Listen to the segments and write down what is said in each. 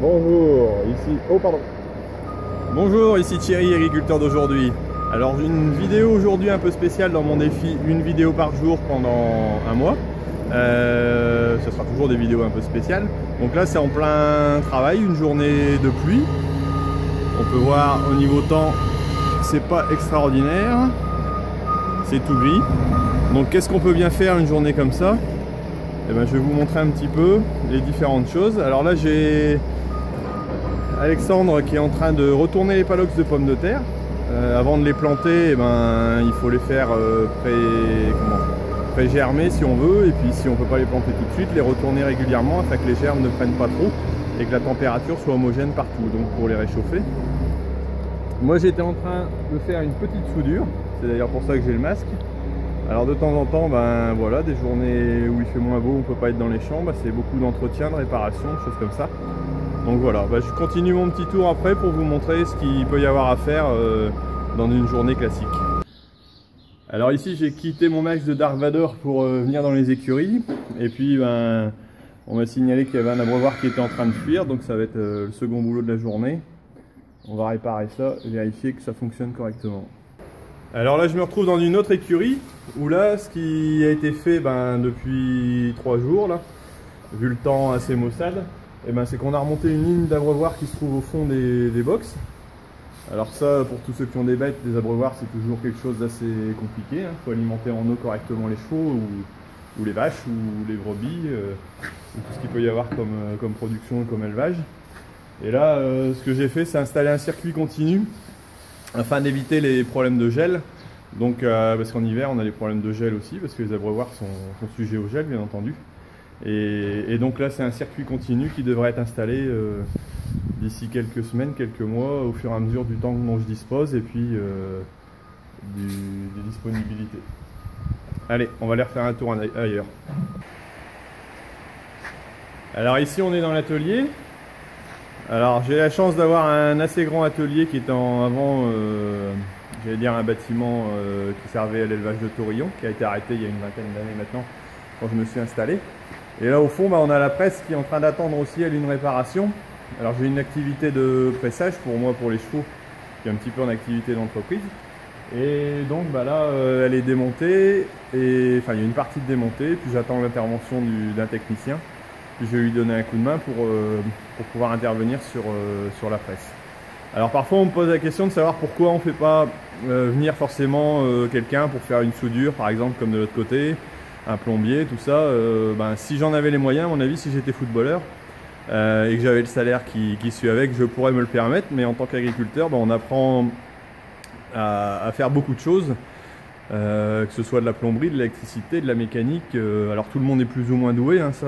Bonjour, ici... Oh pardon. Bonjour, ici Thierry, agriculteur d'aujourd'hui. Alors une vidéo aujourd'hui un peu spéciale dans mon défi, une vidéo par jour pendant un mois. Ce sera toujours des vidéos un peu spéciales. Donc là c'est en plein travail, une journée de pluie. On peut voir au niveau temps, c'est pas extraordinaire. C'est tout gris. Donc qu'est-ce qu'on peut bien faire une journée comme ça? Eh ben, je vais vous montrer un petit peu les différentes choses. Alors là j'ai Alexandre qui est en train de retourner les palox de pommes de terre. Avant de les planter, eh ben, il faut les faire pré-germer si on veut, et puis si on ne peut pas les planter tout de suite, les retourner régulièrement afin que les germes ne prennent pas trop et que la température soit homogène partout, donc pour les réchauffer. Moi j'étais en train de faire une petite soudure, c'est d'ailleurs pour ça que j'ai le masque. Alors de temps en temps, ben voilà, des journées où il fait moins beau, on ne peut pas être dans les champs, c'est beaucoup d'entretien, de réparation, de choses comme ça. Donc voilà, je continue mon petit tour après pour vous montrer ce qu'il peut y avoir à faire dans une journée classique. Alors ici j'ai quitté mon max de Dark Vador pour venir dans les écuries. Et puis on m'a signalé qu'il y avait un abreuvoir qui était en train de fuir, donc ça va être le second boulot de la journée. On va réparer ça et vérifier que ça fonctionne correctement. Alors là je me retrouve dans une autre écurie où là ce qui a été fait depuis 3 jours là, vu le temps assez maussade, c'est qu'on a remonté une ligne d'abreuvoir qui se trouve au fond des box. Alors ça, pour tous ceux qui ont des bêtes, des abreuvoirs c'est toujours quelque chose d'assez compliqué. Il faut alimenter en eau correctement les chevaux ou les vaches ou les brebis, ou tout ce qu'il peut y avoir comme production et comme élevage. Et là ce que j'ai fait c'est installer un circuit continu afin d'éviter les problèmes de gel. Donc parce qu'en hiver on a des problèmes de gel aussi parce que les abreuvoirs sont sujets au gel bien entendu. Et donc là c'est un circuit continu qui devrait être installé d'ici quelques semaines, quelques mois, au fur et à mesure du temps dont je dispose et puis des disponibilités. Allez, on va aller refaire un tour ailleurs. Alors ici on est dans l'atelier. Alors j'ai la chance d'avoir un assez grand atelier qui est avant, j'allais dire un bâtiment qui servait à l'élevage de taurillons, qui a été arrêté il y a une vingtaine d'années maintenant quand je me suis installé. Et là au fond on a la presse qui est en train d'attendre aussi une réparation. Alors j'ai une activité de pressage pour moi, pour les chevaux, qui est un petit peu en activité d'entreprise. Et donc là elle est démontée, et enfin il y a une partie de démontée, puis j'attends l'intervention d'un technicien. Puis je vais lui donner un coup de main pour pouvoir intervenir sur la presse. Alors parfois on me pose la question de savoir pourquoi on ne fait pas venir forcément quelqu'un pour faire une soudure par exemple comme de l'autre côté, un plombier, tout ça. Si j'en avais les moyens, à mon avis, si j'étais footballeur et que j'avais le salaire qui suit avec, je pourrais me le permettre. Mais en tant qu'agriculteur, on apprend à faire beaucoup de choses, que ce soit de la plomberie, de l'électricité, de la mécanique. Alors tout le monde est plus ou moins doué, ça.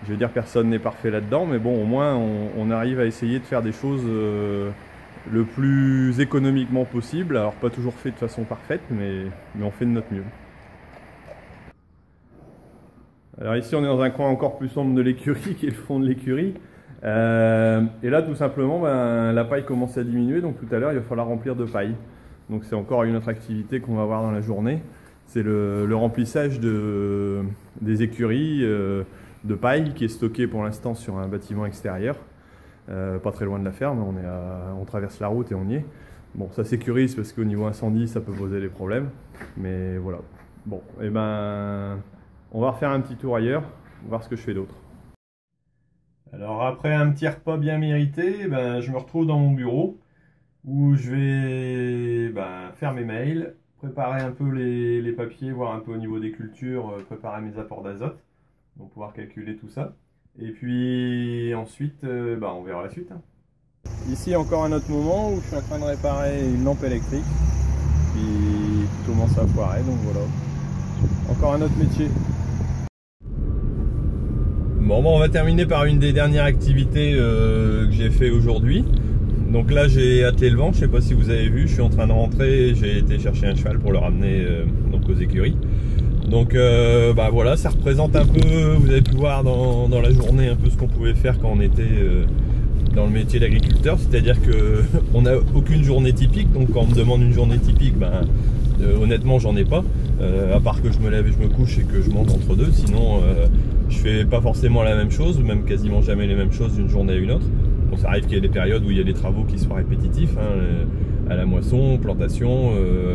Je veux dire, personne n'est parfait là-dedans, mais bon, au moins on arrive à essayer de faire des choses le plus économiquement possible. Alors pas toujours fait de façon parfaite, mais on fait de notre mieux. Alors ici on est dans un coin encore plus sombre de l'écurie qui est le fond de l'écurie. Et là tout simplement la paille commence à diminuer, donc tout à l'heure il va falloir remplir de paille. Donc c'est encore une autre activité qu'on va avoir dans la journée. C'est le remplissage des écuries de paille qui est stocké pour l'instant sur un bâtiment extérieur. Pas très loin de la ferme, on traverse la route et on y est. Bon, ça sécurise parce qu'au niveau incendie ça peut poser des problèmes. Mais voilà. Bon, on va refaire un petit tour ailleurs, voir ce que je fais d'autre. Alors après un petit repas bien mérité, je me retrouve dans mon bureau où je vais faire mes mails, préparer un peu les papiers, voir un peu au niveau des cultures, préparer mes apports d'azote, donc pouvoir calculer tout ça. Et puis ensuite, on verra la suite. Ici encore un autre moment où je suis en train de réparer une lampe électrique qui commence à foirer, donc voilà. Encore un autre métier. Bon, on va terminer par une des dernières activités que j'ai fait aujourd'hui. Donc là j'ai attelé le vent, je ne sais pas si vous avez vu, je suis en train de rentrer, j'ai été chercher un cheval pour le ramener aux écuries. Donc voilà, ça représente un peu, vous avez pu voir dans la journée un peu ce qu'on pouvait faire quand on était dans le métier d'agriculteur, c'est-à-dire qu'on n'a aucune journée typique, donc quand on me demande une journée typique, honnêtement j'en ai pas, à part que je me lève et je me couche et que je mange entre deux, sinon Je fais pas forcément la même chose, même quasiment jamais les mêmes choses d'une journée à une autre. Bon, ça arrive qu'il y ait des périodes où il y a des travaux qui soient répétitifs, hein, à la moisson, plantation,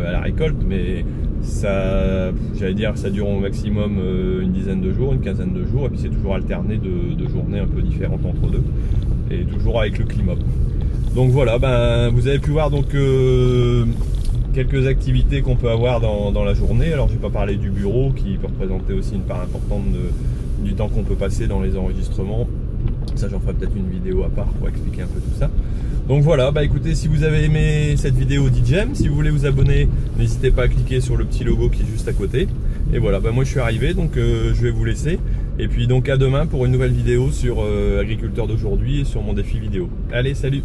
à la récolte, mais ça, j'allais dire, ça dure au maximum une dizaine de jours, une quinzaine de jours, et puis c'est toujours alterné de journées un peu différentes entre deux, et toujours avec le climat. Donc voilà, ben, vous avez pu voir donc quelques activités qu'on peut avoir dans la journée. Alors je vais pas parler du bureau qui peut représenter aussi une part importante du temps qu'on peut passer dans les enregistrements. Ça, j'en ferai peut-être une vidéo à part pour expliquer un peu tout ça. Donc voilà, bah écoutez, si vous avez aimé cette vidéo, dites j'aime. Si vous voulez vous abonner, n'hésitez pas à cliquer sur le petit logo qui est juste à côté. Et voilà, bah moi je suis arrivé, donc je vais vous laisser. Et puis donc à demain pour une nouvelle vidéo sur agriculteur d'aujourd'hui et sur mon défi vidéo. Allez, salut!